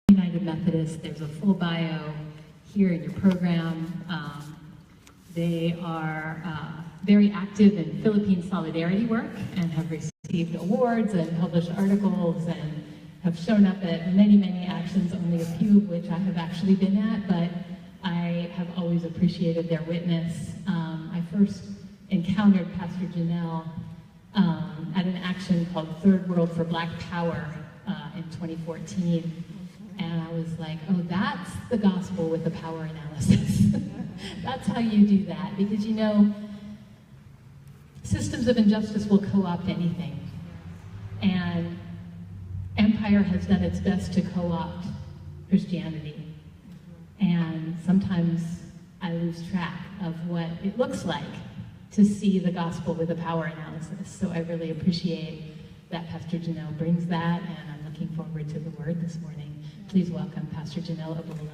United Methodist. There's a full bio here in your program. They are very active in Philippine solidarity work and have received awards and published articles and have shown up at many, many actions, only a few of which I have actually been at, but I have always appreciated their witness. I first encountered Pastor Janelle at an action called Third World for Black Power in 2014. And I was like, oh, that's the gospel with the power analysis. That's how you do that. Because, you know, systems of injustice will co-opt anything. And empire has done its best to co-opt Christianity. And sometimes I lose track of what it looks like to see the gospel with a power analysis. So I really appreciate that Pastor Janelle brings that, and I'm looking forward to the word this morning. Please welcome Pastor Janelle Abola.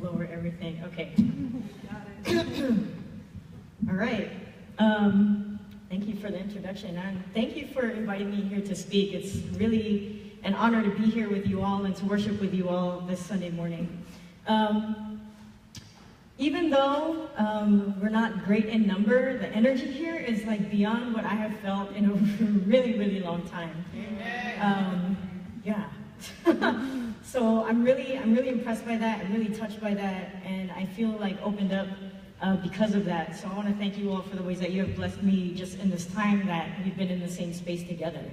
Lower everything. Okay. All right. Thank you for the introduction, and thank you for inviting me here to speak. It's really an honor to be here with you all and to worship with you all this Sunday morning. Even though we're not great in number, the energy here is like beyond what I have felt in a really, really long time. Yeah. So I'm really impressed by that. I'm really touched by that, and I feel like opened up because of that. So I want to thank you all for the ways that you have blessed me just in this time that we've been in the same space together.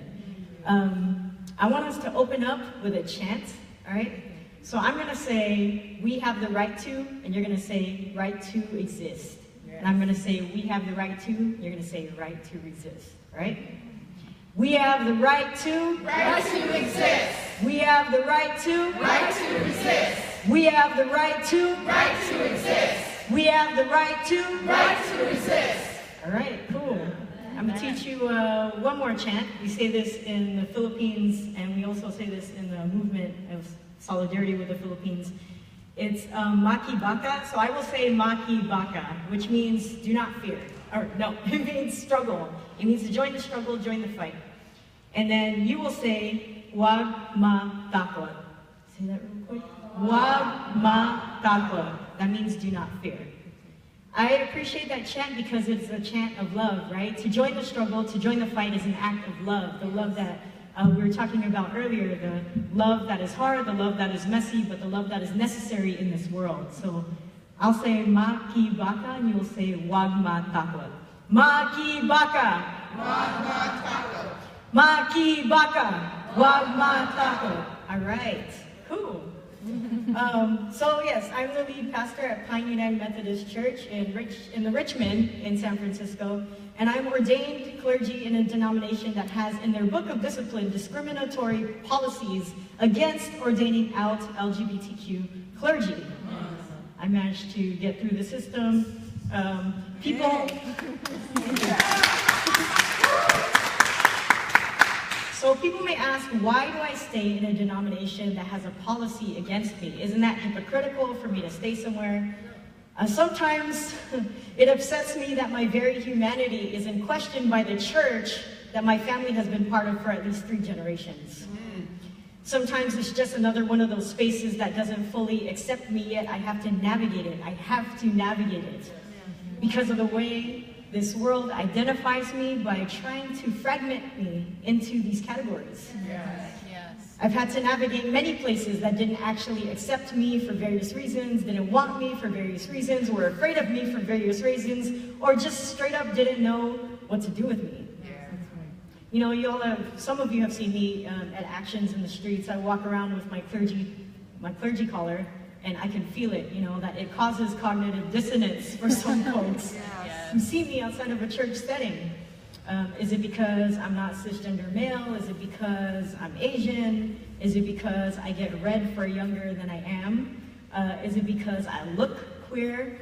I want us to open up with a chant, all right? So I'm going to say, we have the right to, and you're going to say, right to exist. And I'm going to say, we have the right to, you're going to say, right to resist, right? We have the right to exist. We have the right to Resist. We have the right to Exist. We have the right to Resist. All right, cool. I'm going to teach you one more chant. We say this in the Philippines, and we also say this in the movement of solidarity with the Philippines. It's Maki Baka. So I will say Maki Baka, which means do not fear. Or no, it means struggle. It means to join the struggle, join the fight. And then you will say Wag ma takot. Say that real quick. Wag ma takot. That means do not fear. I appreciate that chant because it's a chant of love, right? To join the struggle, to join the fight is an act of love. The love that we were talking about earlier, the love that is hard, the love that is messy, but the love that is necessary in this world. So I'll say Maki Baka, and you'll say Wag ma takot. Maki Baka. Wag ma takot. Maki Baka. Wag ma takot. All right, cool. So yes, I'm the lead pastor at Pine United Methodist Church in the Richmond in San Francisco, and I'm ordained clergy in a denomination that has in their book of discipline discriminatory policies against ordaining out LGBTQ clergy. I managed to get through the system. So people may ask, why do I stay in a denomination that has a policy against me? Isn't that hypocritical for me to stay somewhere? Sometimes it upsets me that my very humanity is in question by the church that my family has been part of for at least 3 generations. Sometimes it's just another one of those spaces that doesn't fully accept me, yet I have to navigate it. I have to navigate it because of the way this world identifies me by trying to fragment me into these categories. Yes. I've had to navigate many places that didn't actually accept me for various reasons, didn't want me for various reasons, were afraid of me for various reasons, or just straight up didn't know what to do with me. You know, some of you have seen me at actions in the streets. I walk around with my clergy collar, and I can feel it, you know, that it causes cognitive dissonance for some folks. You see me outside of a church setting. Is it because I'm not cisgender male? Is it because I'm Asian? Is it because I get read for younger than I am? Is it because I look queer?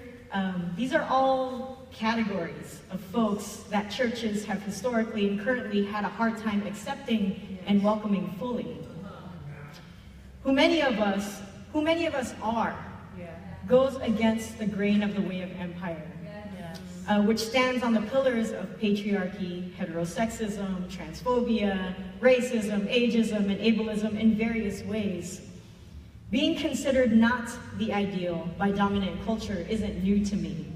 These are all categories of folks that churches have historically and currently had a hard time accepting and welcoming fully. Who many of us are goes against the grain of the way of empire, which stands on the pillars of patriarchy, heterosexism, transphobia, racism, ageism, and ableism in various ways. Being considered not the ideal by dominant culture isn't new to me.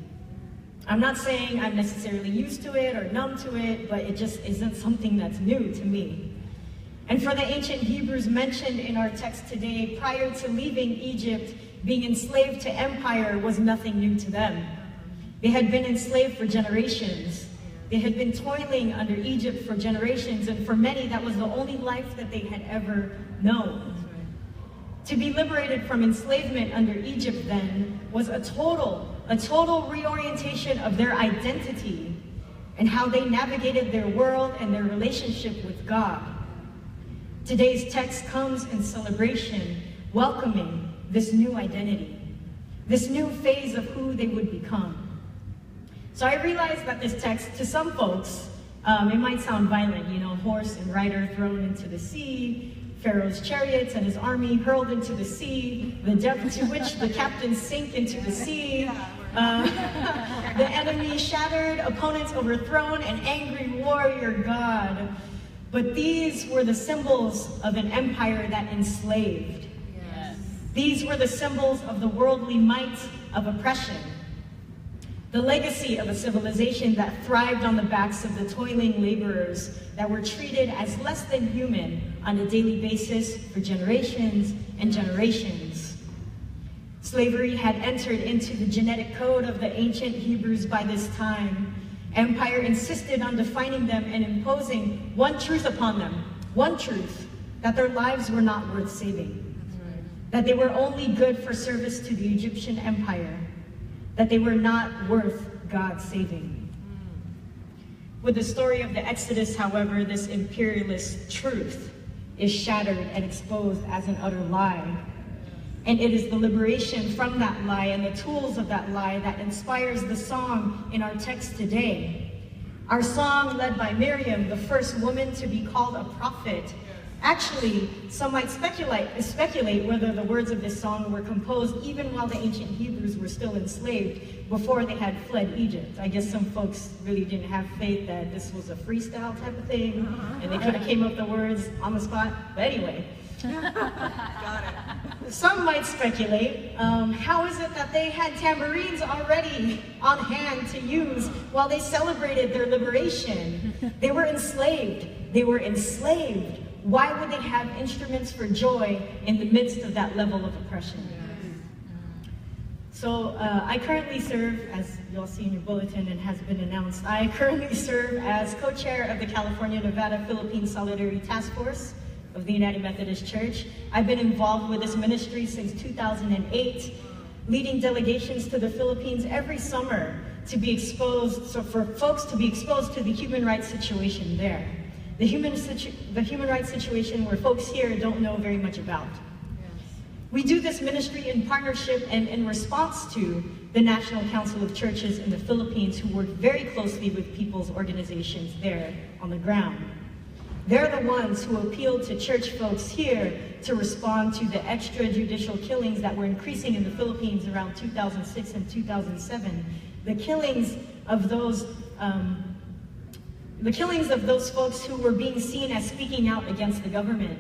I'm not saying I'm necessarily used to it or numb to it, but it just isn't something that's new to me. And for the ancient Hebrews mentioned in our text today, prior to leaving Egypt, being enslaved to empire was nothing new to them. They had been enslaved for generations. They had been toiling under Egypt for generations, and for many, that was the only life that they had ever known. To be liberated from enslavement under Egypt then was a total reorientation of their identity and how they navigated their world and their relationship with God. Today's text comes in celebration, welcoming this new identity, this new phase of who they would become. So I realize that this text, to some folks, it might sound violent, you know, horse and rider thrown into the sea, Pharaoh's chariots and his army hurled into the sea, the depth to which the captains sink into the sea, the enemy shattered, opponents overthrown, an angry warrior God. But these were the symbols of an empire that enslaved. Yes. These were the symbols of the worldly might of oppression. The legacy of a civilization that thrived on the backs of the toiling laborers that were treated as less than human on a daily basis for generations and generations. Slavery had entered into the genetic code of the ancient Hebrews by this time. Empire insisted on defining them and imposing one truth upon them, one truth, that their lives were not worth saving, that they were only good for service to the Egyptian empire, that they were not worth God saving. With the story of the Exodus, however, this imperialist truth is shattered and exposed as an utter lie. And it is the liberation from that lie and the tools of that lie that inspires the song in our text today. Our song, led by Miriam, the first woman to be called a prophet. Actually, some might speculate whether the words of this song were composed even while the ancient Hebrews were still enslaved, before they had fled Egypt. I guess some folks really didn't have faith that this was a freestyle type of thing, and they could have came up with the words on the spot. But anyway, got it. Some might speculate, how is it that they had tambourines already on hand to use while they celebrated their liberation? They were enslaved. They were enslaved. Why would they have instruments for joy in the midst of that level of oppression? So I currently serve, as you'll see in your bulletin and has been announced, I currently serve as co-chair of the California-Nevada Philippine Solidarity Task Force of the United Methodist Church. I've been involved with this ministry since 2008, leading delegations to the Philippines every summer to be exposed, so for folks to be exposed to the human rights situation there. The human rights situation where folks here don't know very much about. Yes. We do this ministry in partnership and in response to the National Council of Churches in the Philippines, who work very closely with people's organizations there on the ground. They're the ones who appealed to church folks here to respond to the extrajudicial killings that were increasing in the Philippines around 2006 and 2007. The killings of those folks who were being seen as speaking out against the government.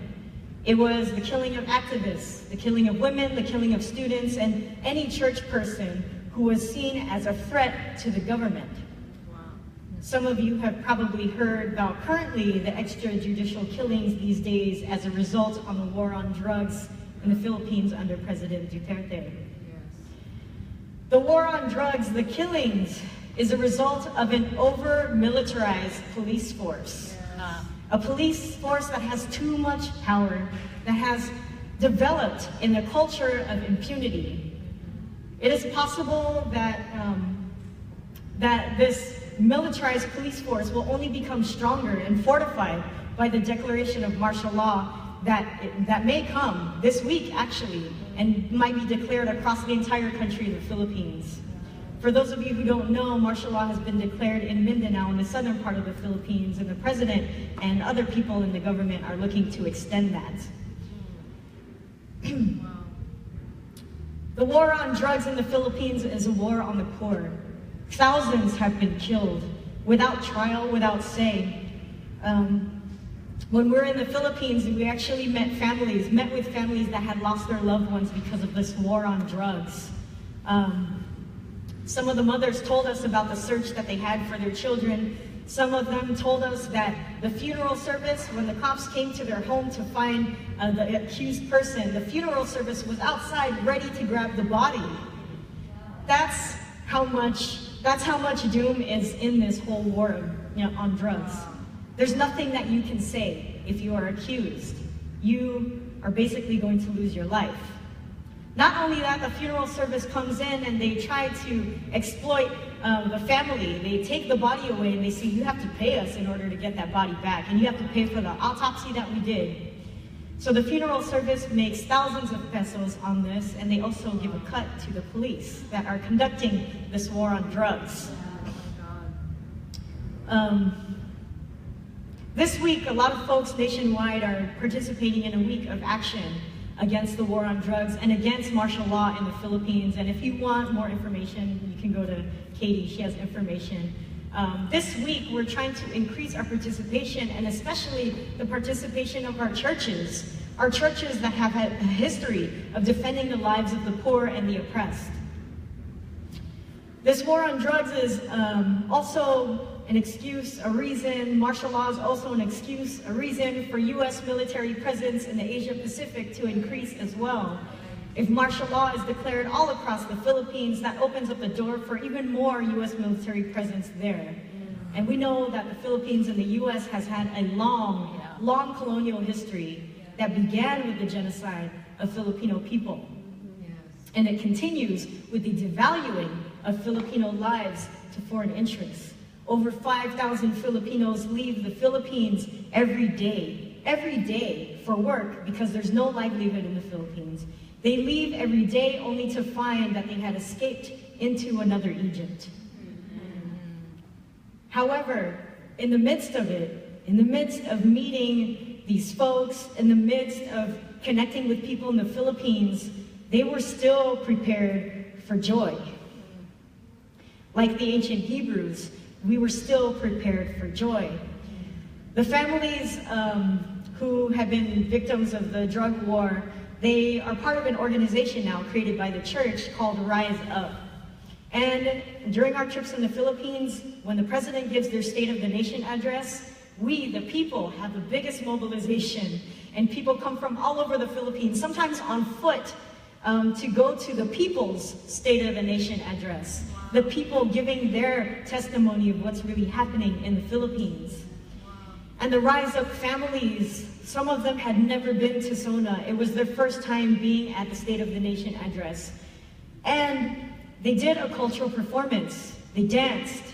It was the killing of activists, the killing of women, the killing of students, and any church person who was seen as a threat to the government. Wow. Some of you have probably heard about currently the extrajudicial killings these days as a result on the war on drugs in the Philippines under President Duterte. Yes. The war on drugs, the killings, is a result of an over-militarized police force. Yes. A police force that has too much power, that has developed in the culture of impunity. It is possible that, that this militarized police force will only become stronger and fortified by the declaration of martial law that may come this week, actually, and might be declared across the entire country of the Philippines. For those of you who don't know, martial law has been declared in Mindanao, in the southern part of the Philippines, and the president and other people in the government are looking to extend that. The The war on drugs in the Philippines is a war on the poor. Thousands have been killed without trial, without say. When we were in the Philippines, we actually met with families that had lost their loved ones because of this war on drugs. Some of the mothers told us about the search that they had for their children. Some of them told us that the funeral service, when the cops came to their home to find the accused person, the funeral service was outside ready to grab the body. That's how much doom is in this whole war on drugs. There's nothing that you can say if you are accused. You are basically going to lose your life. Not only that, the funeral service comes in and they try to exploit the family. They take the body away and they say, you have to pay us in order to get that body back, and you have to pay for the autopsy that we did. So the funeral service makes thousands of pesos on this, and they also give a cut to the police that are conducting this war on drugs. This week, a lot of folks nationwide are participating in a week of action against the war on drugs and against martial law in the Philippines. And if you want more information, you can go to Katie, she has information. This week, we're trying to increase our participation, and especially the participation of our churches that have had a history of defending the lives of the poor and the oppressed. This war on drugs is also an excuse, a reason. Martial law is also an excuse, a reason for U.S. military presence in the Asia Pacific to increase as well. If martial law is declared all across the Philippines, that opens up the door for even more U.S. military presence there. And we know that the Philippines and the U.S. has had a long colonial history that began with the genocide of Filipino people. And it continues with the devaluing of Filipino lives to foreign interests. Over 5,000 Filipinos leave the Philippines every day for work because there's no livelihood in the Philippines. They leave every day only to find that they had escaped into another Egypt. However, in the midst of it, in the midst of meeting these folks, in the midst of connecting with people in the Philippines, they were still prepared for joy. Like the ancient Hebrews, we were still prepared for joy. The families who have been victims of the drug war, they are part of an organization now created by the church called Rise Up. And during our trips in the Philippines, when the president gives their State of the Nation address, we, the people, have the biggest mobilization. And people come from all over the Philippines, sometimes on foot, to go to the people's State of the Nation address. The people giving their testimony of what's really happening in the Philippines. And the Rise Up families, some of them had never been to SONA. It was their first time being at the State of the Nation address. And they did a cultural performance. They danced.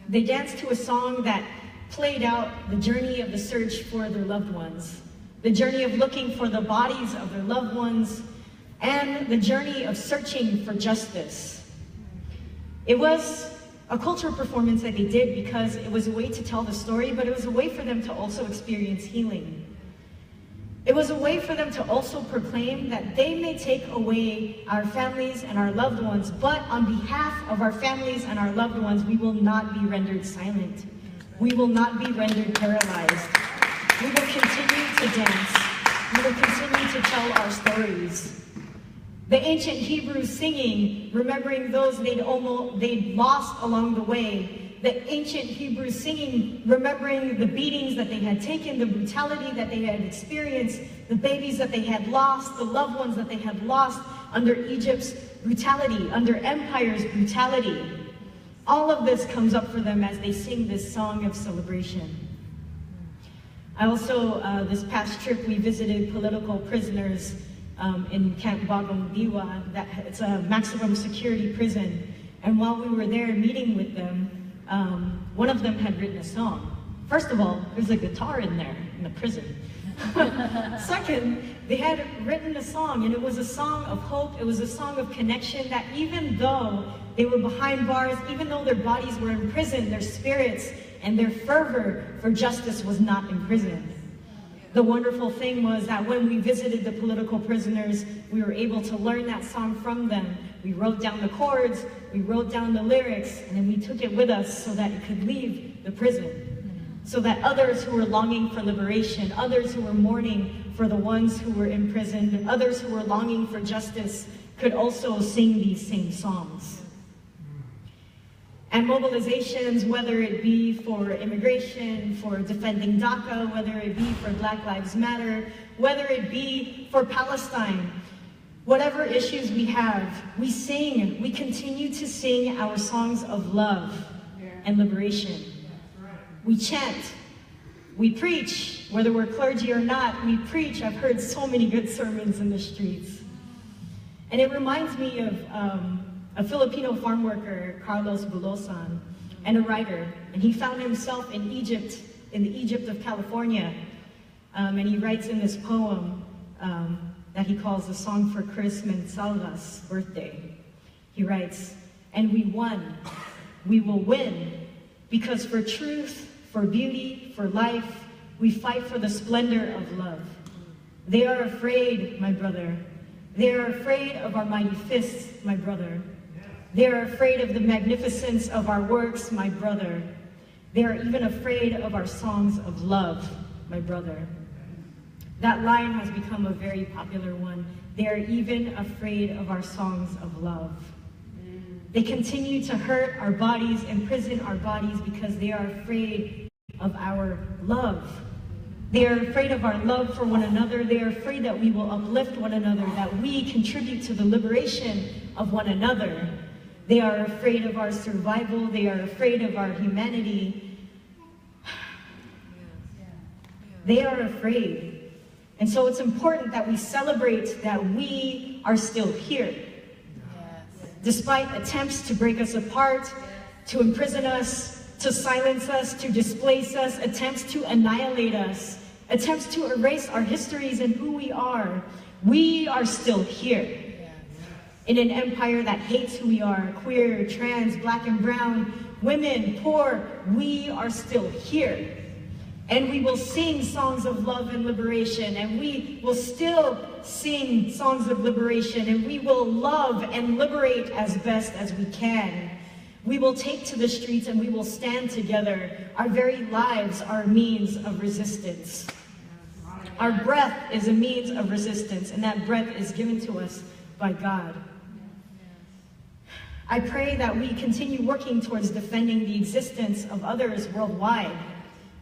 They danced to a song that played out the journey of the search for their loved ones, the journey of looking for the bodies of their loved ones, and the journey of searching for justice. It was a cultural performance that they did because it was a way to tell the story, but it was a way for them to also experience healing. It was a way for them to also proclaim that they may take away our families and our loved ones, but on behalf of our families and our loved ones, we will not be rendered silent. We will not be rendered paralyzed. We will continue to dance. We will continue to tell our stories. The ancient Hebrews singing, remembering those they'd lost along the way. The ancient Hebrews singing, remembering the beatings that they had taken, the brutality that they had experienced, the babies that they had lost, the loved ones that they had lost under Egypt's brutality, under empire's brutality. All of this comes up for them as they sing this song of celebration. I also, this past trip, we visited political prisoners in Camp Bagong Diwa. It's a maximum security prison. And while we were there meeting with them, one of them had written a song. First of all, there's a guitar in there, in the prison. Second, they had written a song, and it was a song of hope. It was a song of connection that even though they were behind bars, even though their bodies were in prison, their spirits and their fervor for justice was not imprisoned. The wonderful thing was that when we visited the political prisoners, we were able to learn that song from them. We wrote down the chords, we wrote down the lyrics, and then we took it with us so that it could leave the prison. So that others who were longing for liberation, others who were mourning for the ones who were imprisoned, others who were longing for justice, could also sing these same songs. And mobilizations, whether it be for immigration, for defending DACA, whether it be for Black Lives Matter, whether it be for Palestine, whatever issues we have, we sing, we continue to sing our songs of love and liberation. We chant, we preach, whether we're clergy or not, we preach. I've heard so many good sermons in the streets. And it reminds me of a Filipino farm worker, Carlos Bulosan, and a writer. And he found himself in Egypt, in the Egypt of California. And he writes in this poem that he calls the Song for Chris Mensalva's birthday. He writes, "And we won, we will win, because for truth, for beauty, for life, we fight for the splendor of love. They are afraid, my brother. They are afraid of our mighty fists, my brother. They are afraid of the magnificence of our works, my brother. They are even afraid of our songs of love, my brother." That line has become a very popular one. They are even afraid of our songs of love. They continue to hurt our bodies, imprison our bodies, because they are afraid of our love. They are afraid of our love for one another. They are afraid that we will uplift one another, that we contribute to the liberation of one another. They are afraid of our survival. They are afraid of our humanity. They are afraid. And so it's important that we celebrate that we are still here. Despite attempts to break us apart, to imprison us, to silence us, to displace us, attempts to annihilate us, attempts to erase our histories and who we are still here. In an empire that hates who we are, queer, trans, black and brown, women, poor, we are still here. And we will sing songs of love and liberation, and we will still sing songs of liberation, and we will love and liberate as best as we can. We will take to the streets and we will stand together. Our very lives are a means of resistance. Our breath is a means of resistance, and that breath is given to us by God. I pray that we continue working towards defending the existence of others worldwide.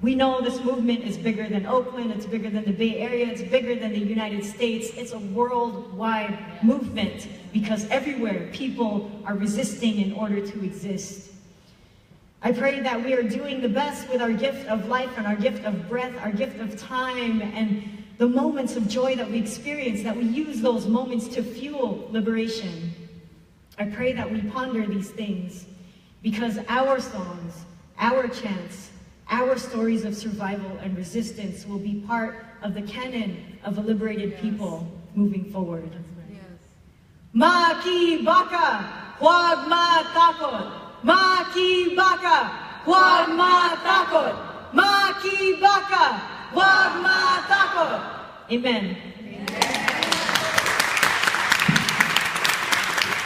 We know this movement is bigger than Oakland, it's bigger than the Bay Area, it's bigger than the United States. It's a worldwide movement because everywhere people are resisting in order to exist. I pray that we are doing the best with our gift of life and our gift of breath, our gift of time, and the moments of joy that we experience, that we use those moments to fuel liberation. I pray that we ponder these things because our songs, our chants, our stories of survival and resistance will be part of the canon of a liberated people moving forward. Maki baka, huwag matakot. Maki baka, huwag matakot. Maki baka, huwag matakot. Amen.